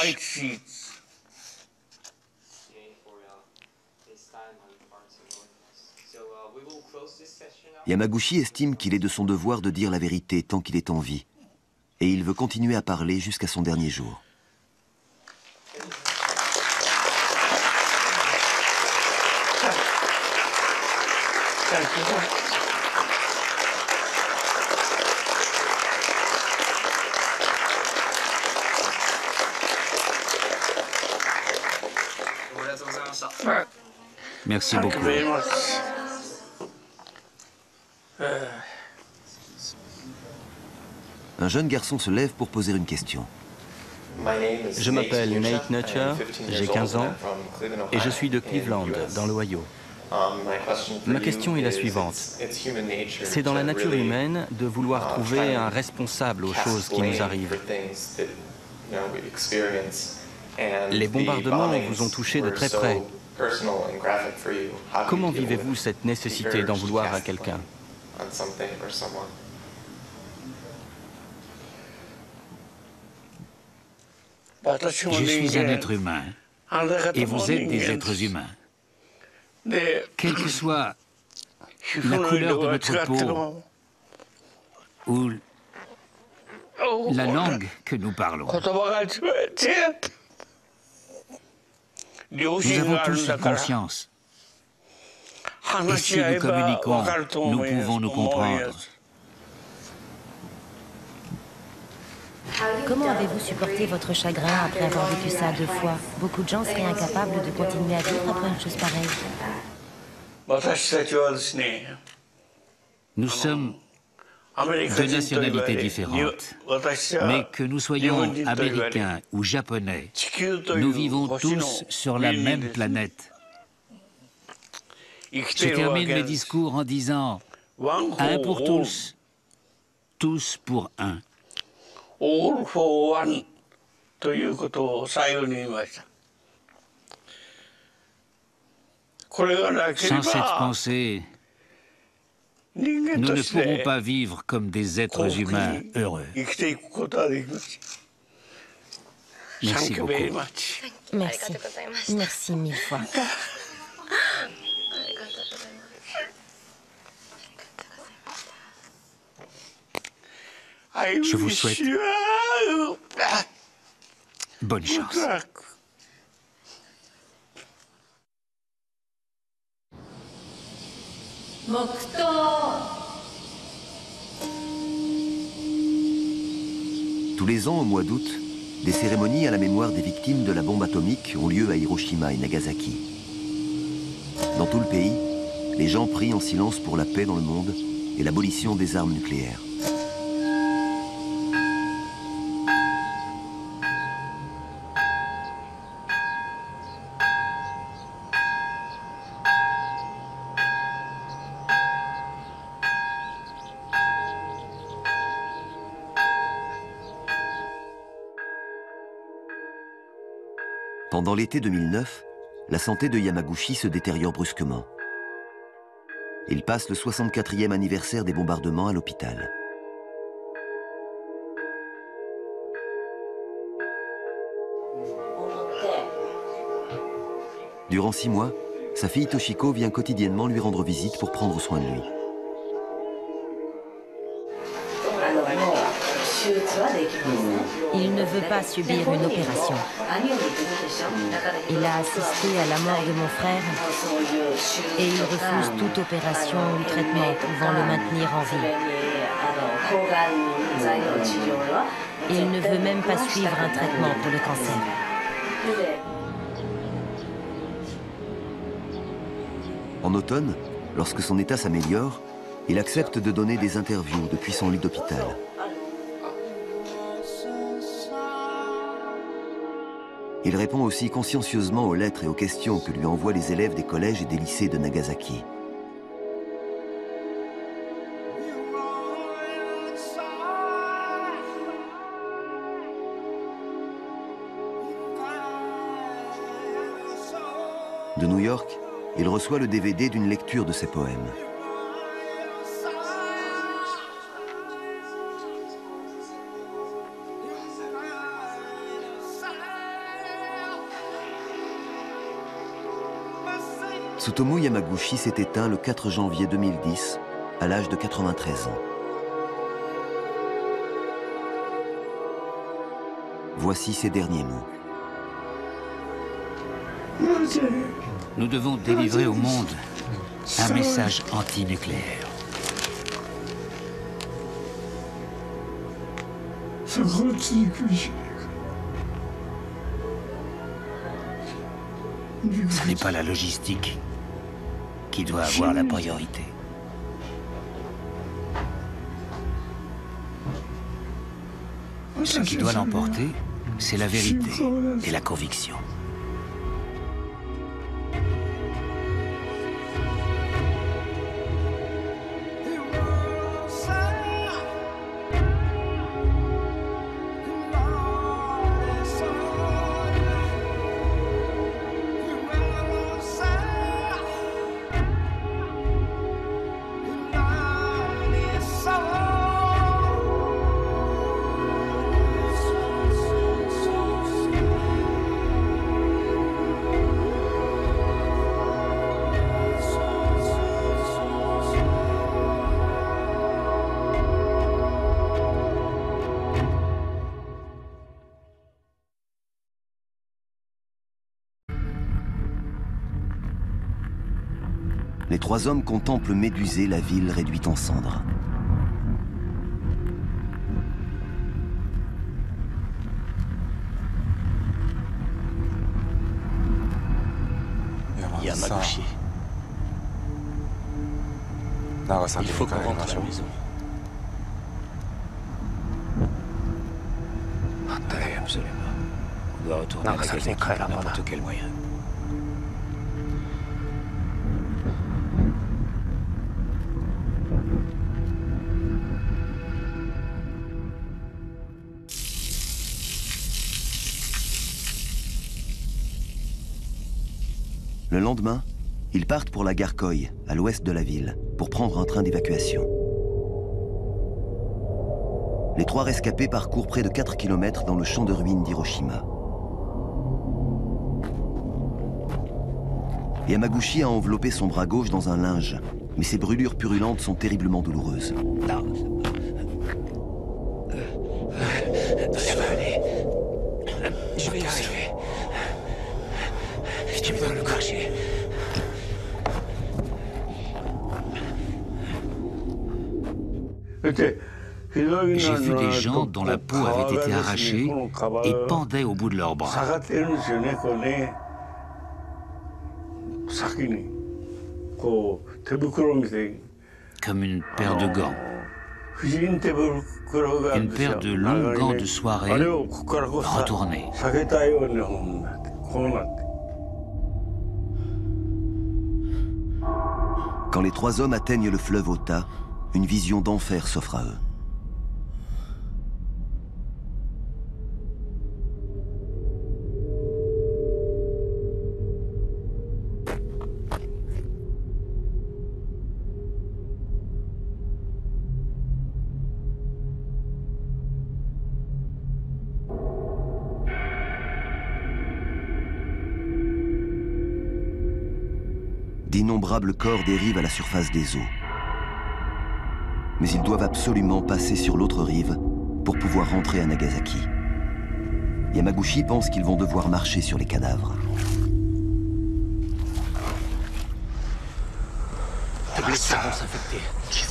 Yamaguchi estime qu'il est de son devoir de dire la vérité tant qu'il est en vie. Et il veut continuer à parler jusqu'à son dernier jour. Merci beaucoup. Un jeune garçon se lève pour poser une question. Je m'appelle Nate Nutcher, j'ai 15 ans et je suis de Cleveland, dans l'Ohio. Ma question est la suivante. C'est dans la nature humaine de vouloir trouver un responsable aux choses qui nous arrivent. Les bombardements vous ont touché de très près. Comment vivez-vous cette nécessité d'en vouloir à quelqu'un? Je suis un être humain et vous êtes des êtres humains. Quelle que soit la couleur de notre peau ou la langue que nous parlons, nous avons tous une conscience. Et si nous communiquons, nous pouvons nous comprendre. Comment avez-vous supporté votre chagrin après avoir vécu ça 2 fois? Beaucoup de gens seraient incapables de continuer à vivre après une chose pareille. Nous sommes de nationalités différentes, mais que nous soyons américains ou japonais, nous vivons tous sur la même planète. Je termine mes discours en disant « un pour tous, tous pour un ». All for one ということを最後に言いました。これがなければ Sans cette pensée, nous ne pourrons pas vivre comme des êtres humains heureux. Merci beaucoup. Merci. Merci 1000 fois. Je vous souhaite bonne chance. Tous les ans, au mois d'août, des cérémonies à la mémoire des victimes de la bombe atomique ont lieu à Hiroshima et Nagasaki. Dans tout le pays, les gens prient en silence pour la paix dans le monde et l'abolition des armes nucléaires. Pendant l'été 2009, la santé de Yamaguchi se détériore brusquement. Il passe le 64e anniversaire des bombardements à l'hôpital. Durant 6 mois, sa fille Toshiko vient quotidiennement lui rendre visite pour prendre soin de lui. Il ne veut pas subir une opération. Il a assisté à la mort de mon frère et il refuse toute opération ou traitement pouvant le maintenir en vie. Il ne veut même pas suivre un traitement pour le cancer. En automne, lorsque son état s'améliore, il accepte de donner des interviews depuis son lit d'hôpital. Il répond aussi consciencieusement aux lettres et aux questions que lui envoient les élèves des collèges et des lycées de Nagasaki. De New York, il reçoit le DVD d'une lecture de ses poèmes. Tsutomu Yamaguchi s'est éteint le 4 janvier 2010, à l'âge de 93 ans. Voici ses derniers mots. Nous devons délivrer au monde un message anti-nucléaire. Ce n'est pas la logistique qui doit avoir la priorité. Ce qui doit l'emporter, c'est la vérité et la conviction. Les 3 hommes contemplent médusés la ville réduite en cendres. Yamaguchi. Il faut qu'on rentre à la maison. Absolument. On doit retourner à Nagasaki par n'importe quel moyen. Le lendemain, ils partent pour la gare Koi, à l'ouest de la ville, pour prendre un train d'évacuation. Les 3 rescapés parcourent près de 4 km dans le champ de ruines d'Hiroshima. Yamaguchi a enveloppé son bras gauche dans un linge, mais ses brûlures purulentes sont terriblement douloureuses. Non. Ça va aller. Je vais y arriver. Tu peux le cracher. J'ai vu des gens dont la peau avait été arrachée et pendait au bout de leurs bras. Comme une paire de gants. Une paire de longs gants de soirée retournés. Quand les 3 hommes atteignent le fleuve Ota, une vision d'enfer s'offre à eux. D'innombrables corps dérivent à la surface des eaux. Mais ils doivent absolument passer sur l'autre rive pour pouvoir rentrer à Nagasaki. Yamaguchi pense qu'ils vont devoir marcher sur les cadavres. Tes blessures vont s'infecter.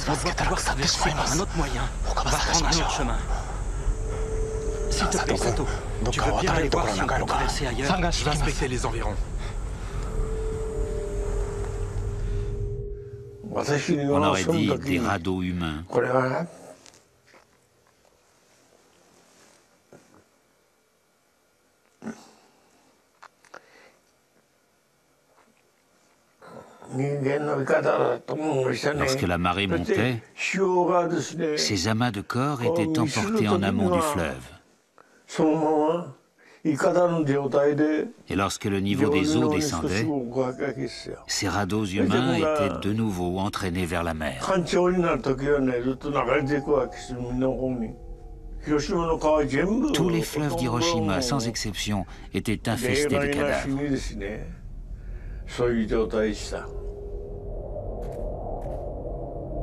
On doit pouvoir traverser par un autre moyen. On va prendre un autre chemin. S'il te plaît, Sato, tu veux bien aller voir si on peut traverser ailleurs? Je vais inspecter les environs. On aurait dit des radeaux humains. Lorsque la marée montait, ces amas de corps étaient emportés en amont du fleuve. Et lorsque le niveau des eaux descendait, ces radeaux humains étaient de nouveau entraînés vers la mer. Tous les fleuves d'Hiroshima, sans exception, étaient infestés de cadavres.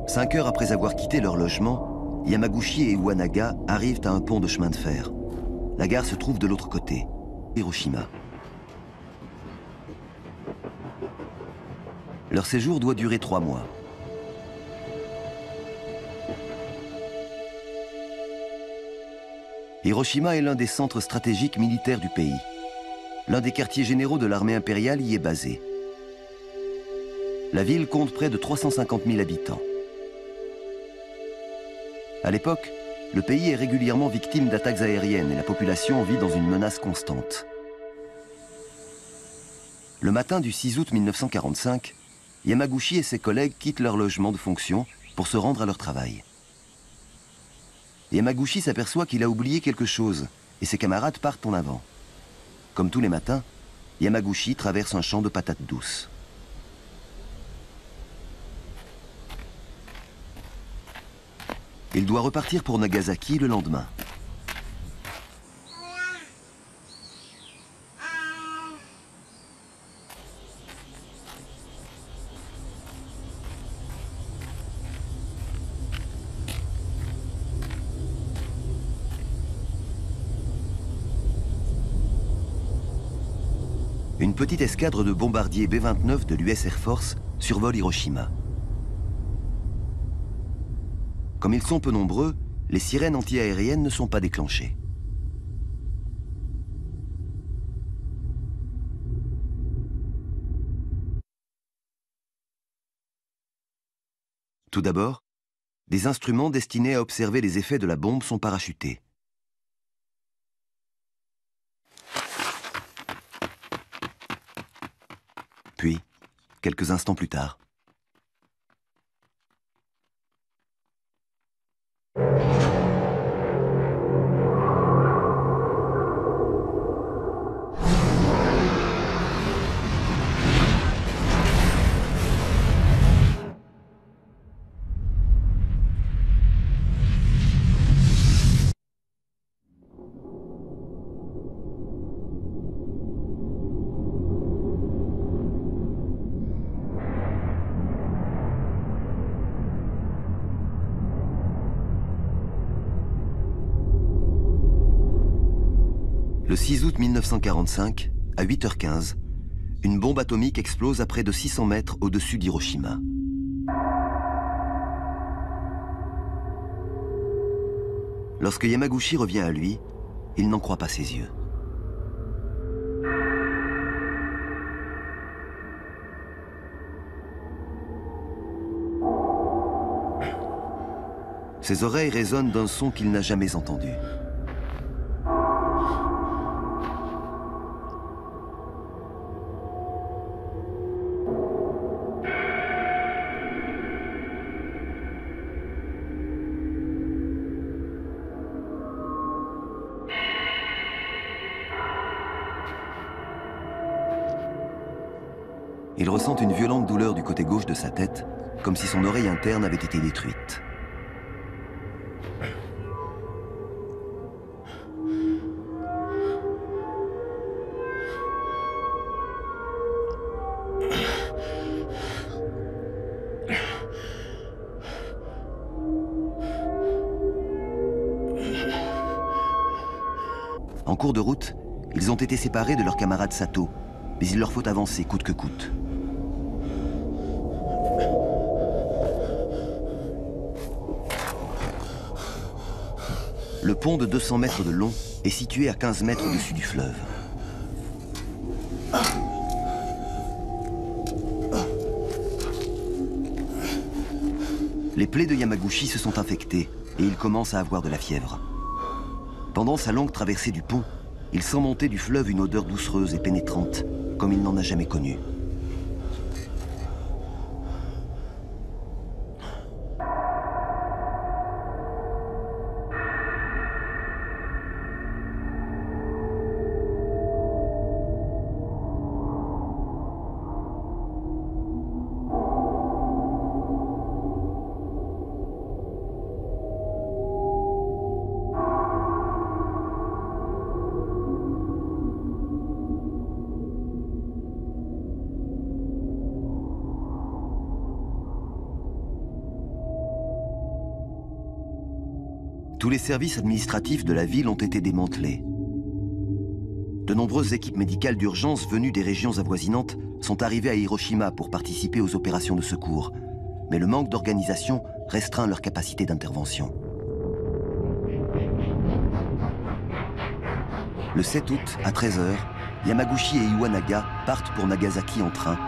5 heures après avoir quitté leur logement, Yamaguchi et Iwanaga arrivent à un pont de chemin de fer. La gare se trouve de l'autre côté, Hiroshima. Leur séjour doit durer 3 mois. Hiroshima est l'un des centres stratégiques militaires du pays. L'un des quartiers généraux de l'armée impériale y est basé. La ville compte près de 350 000 habitants. À l'époque, le pays est régulièrement victime d'attaques aériennes et la population vit dans une menace constante. Le matin du 6 août 1945, Yamaguchi et ses collègues quittent leur logement de fonction pour se rendre à leur travail. Yamaguchi s'aperçoit qu'il a oublié quelque chose et ses camarades partent en avant. Comme tous les matins, Yamaguchi traverse un champ de patates douces. Il doit repartir pour Nagasaki le lendemain. Une petite escadre de bombardiers B-29 de l'US Air Force survole Hiroshima. Comme ils sont peu nombreux, les sirènes anti-aériennes ne sont pas déclenchées. Tout d'abord, des instruments destinés à observer les effets de la bombe sont parachutés. Puis, quelques instants plus tard, le 6 août 1945, à 8h15, une bombe atomique explose à près de 600 mètres au-dessus d'Hiroshima. Lorsque Yamaguchi revient à lui, il n'en croit pas ses yeux. Ses oreilles résonnent d'un son qu'il n'a jamais entendu. Il ressent une violente douleur du côté gauche de sa tête, comme si son oreille interne avait été détruite. cours de route, ils ont été séparés de leur camarade Sato, mais il leur faut avancer coûte que coûte. Le pont de 200 mètres de long est situé à 15 mètres au-dessus du fleuve. Les plaies de Yamaguchi se sont infectées et il commence à avoir de la fièvre. Pendant sa longue traversée du pont, il sent monter du fleuve une odeur doucereuse et pénétrante, comme il n'en a jamais connue. Tous les services administratifs de la ville ont été démantelés. De nombreuses équipes médicales d'urgence venues des régions avoisinantes sont arrivées à Hiroshima pour participer aux opérations de secours. Mais le manque d'organisation restreint leur capacité d'intervention. Le 7 août, à 13 h, Yamaguchi et Iwanaga partent pour Nagasaki en train,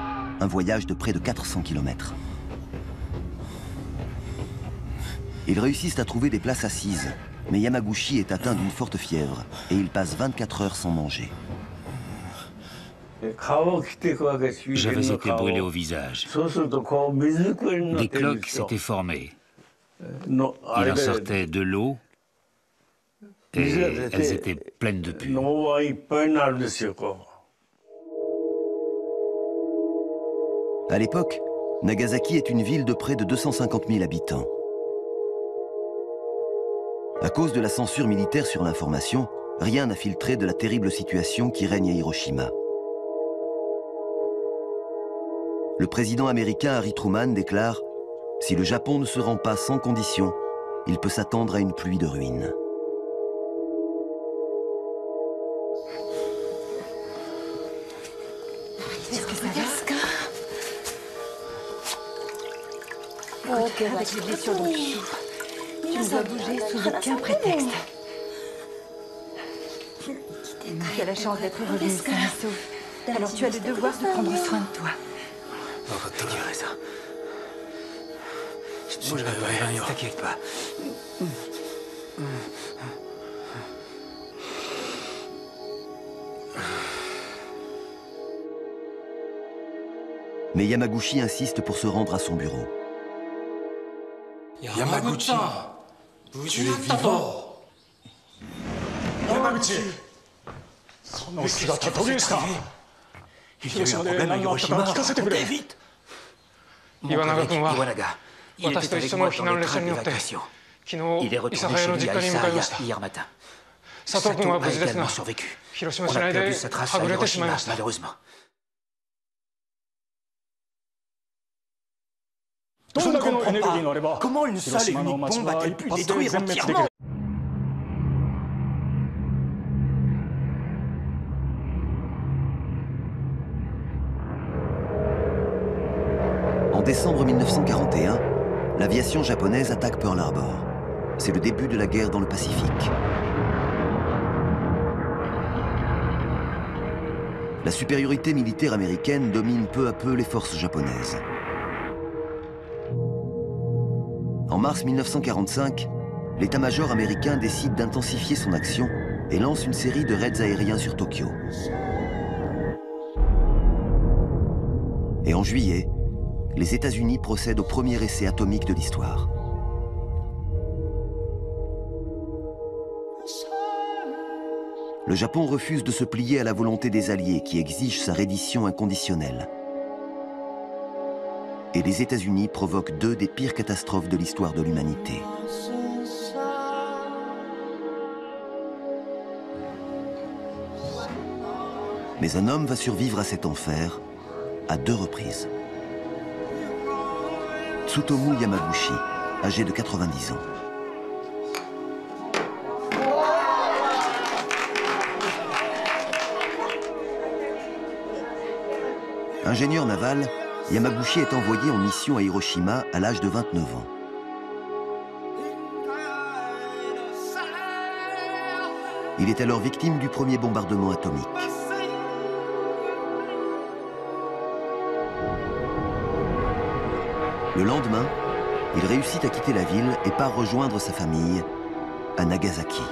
un voyage de près de 400 km. Ils réussissent à trouver des places assises, mais Yamaguchi est atteint d'une forte fièvre et il passe 24 heures sans manger. J'avais été brûlé au visage. Des cloques s'étaient formées. Il en sortait de l'eau et elles étaient pleines de pus. À l'époque, Nagasaki est une ville de près de 250 000 habitants. À cause de la censure militaire sur l'information, rien n'a filtré de la terrible situation qui règne à Hiroshima. Le président américain Harry Truman déclare « Si le Japon ne se rend pas sans condition, il peut s'attendre à une pluie de ruines. » Est-ce que ça va? Oh, avec les blessures dont tu souffres. Tu ne dois bouger sous aucun prétexte. Tu as la chance d'être revenu sain et sauf. Alors tu as le devoir de prendre soin de toi. T'inquiète pas. Mais Yamaguchi insiste pour se rendre à son bureau. Yamaguchi, tu es vivant. Yamaguchi, qu'est-ce qui vous est arrivé? Il y a eu un problème à Hiroshima, racontez vite. Mon collègue Iwanaga, il était avec moi dans le train d'évacuation. Il est retourné chez lui à Isaya hier matin. Sato a également survécu. On a perdu sa trace à Hiroshima, malheureusement. Je ne comprends pas. Comment une seule et unique bombe a-t-elle pu détruire entièrement? En décembre 1941, l'aviation japonaise attaque Pearl Harbor. C'est le début de la guerre dans le Pacifique. La supériorité militaire américaine domine peu à peu les forces japonaises. En mars 1945, l'état-major américain décide d'intensifier son action et lance une série de raids aériens sur Tokyo. Et en juillet, les États-Unis procèdent au premier essai atomique de l'histoire. Le Japon refuse de se plier à la volonté des Alliés qui exigent sa reddition inconditionnelle. Et les États-Unis provoquent deux des pires catastrophes de l'histoire de l'humanité. Mais un homme va survivre à cet enfer à 2 reprises. Tsutomu Yamaguchi, âgé de 90 ans. Ingénieur naval, Yamaguchi est envoyé en mission à Hiroshima à l'âge de 29 ans. Il est alors victime du premier bombardement atomique. Le lendemain, il réussit à quitter la ville et part rejoindre sa famille à Nagasaki.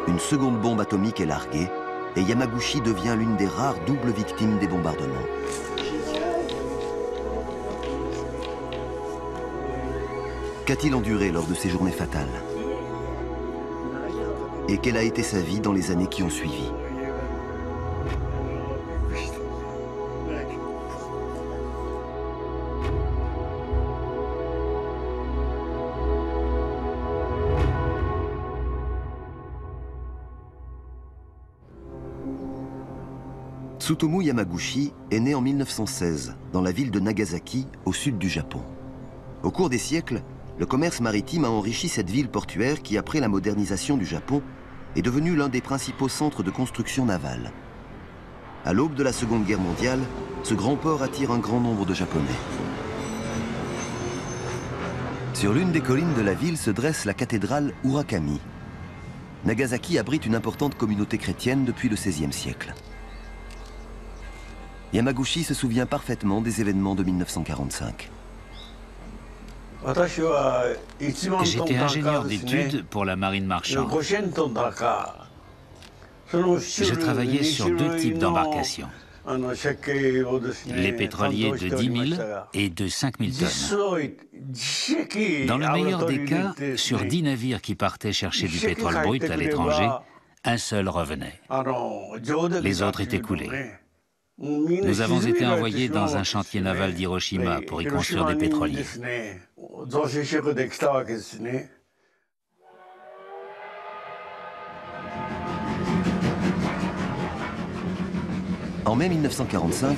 Une seconde bombe atomique est larguée et Yamaguchi devient l'une des rares doubles victimes des bombardements. Qu'a-t-il enduré lors de ces journées fatales? Et quelle a été sa vie dans les années qui ont suivi? Tsutomu Yamaguchi est né en 1916 dans la ville de Nagasaki, au sud du Japon. Au cours des siècles, le commerce maritime a enrichi cette ville portuaire qui, après la modernisation du Japon, est devenue l'un des principaux centres de construction navale. À l'aube de la Seconde Guerre mondiale, ce grand port attire un grand nombre de Japonais. Sur l'une des collines de la ville se dresse la cathédrale Urakami. Nagasaki abrite une importante communauté chrétienne depuis le XVIe siècle. Yamaguchi se souvient parfaitement des événements de 1945. J'étais ingénieur d'études pour la marine marchande. Je travaillais sur deux types d'embarcations. Les pétroliers de 10 000 et de 5 000 tonnes. Dans le meilleur des cas, sur 10 navires qui partaient chercher du pétrole brut à l'étranger, un seul revenait. Les autres étaient coulés. Nous avons été envoyés dans un chantier naval d'Hiroshima pour y construire des pétroliers. En mai 1945,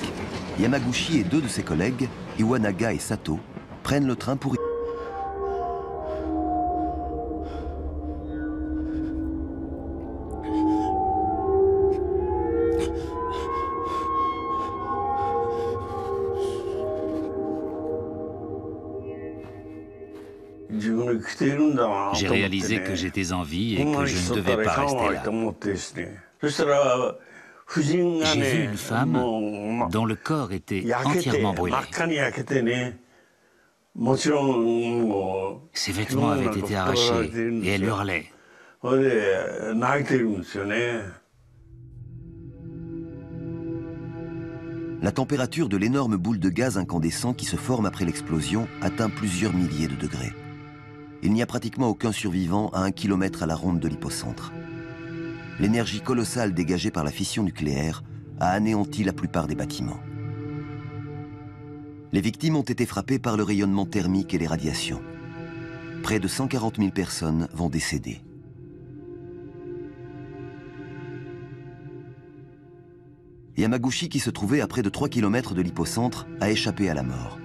Yamaguchi et deux de ses collègues, Iwanaga et Sato, prennent le train pour... J'ai réalisé que j'étais en vie et que je ne devais pas rester là. J'ai vu une femme dont le corps était entièrement brûlé. Ses vêtements avaient été arrachés et elle hurlait. La température de l'énorme boule de gaz incandescent qui se forme après l'explosion atteint plusieurs milliers de degrés. Il n'y a pratiquement aucun survivant à 1 kilomètre à la ronde de l'hypocentre. L'énergie colossale dégagée par la fission nucléaire a anéanti la plupart des bâtiments. Les victimes ont été frappées par le rayonnement thermique et les radiations. Près de 140 000 personnes vont décéder. Yamaguchi, qui se trouvait à près de 3 km de l'hypocentre, a échappé à la mort.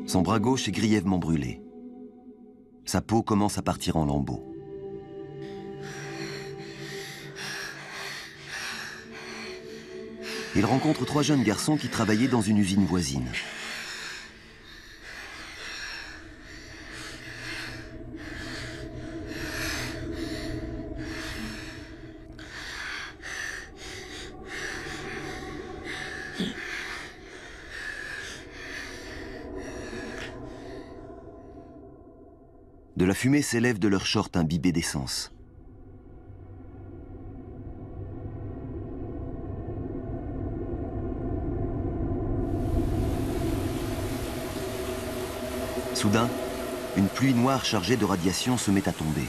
Son bras gauche est grièvement brûlé. Sa peau commence à partir en lambeaux. Il rencontre 3 jeunes garçons qui travaillaient dans une usine voisine. De la fumée s'élève de leurs shorts imbibés d'essence. Soudain, une pluie noire chargée de radiation se met à tomber.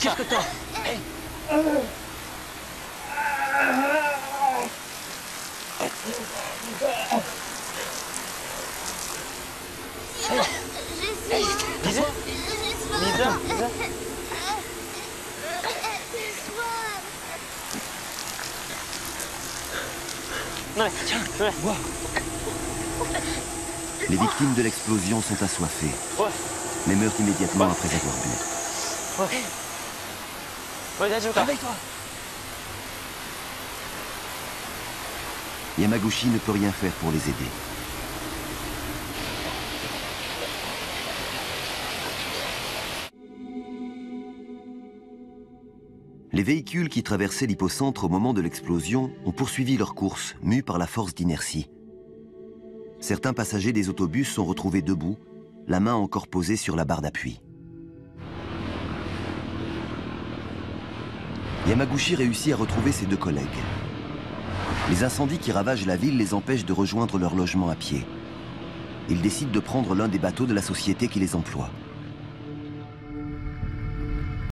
Qu'est-ce que t'as? J'ai Les victimes de l'explosion sont assoiffées, mais meurent immédiatement après avoir bu. Réveille-toi. Yamaguchi ne peut rien faire pour les aider. Les véhicules qui traversaient l'hypocentre au moment de l'explosion ont poursuivi leur course, mus par la force d'inertie. Certains passagers des autobus sont retrouvés debout, la main encore posée sur la barre d'appui. Yamaguchi réussit à retrouver ses 2 collègues. Les incendies qui ravagent la ville les empêchent de rejoindre leur logement à pied. Ils décident de prendre l'un des bateaux de la société qui les emploie.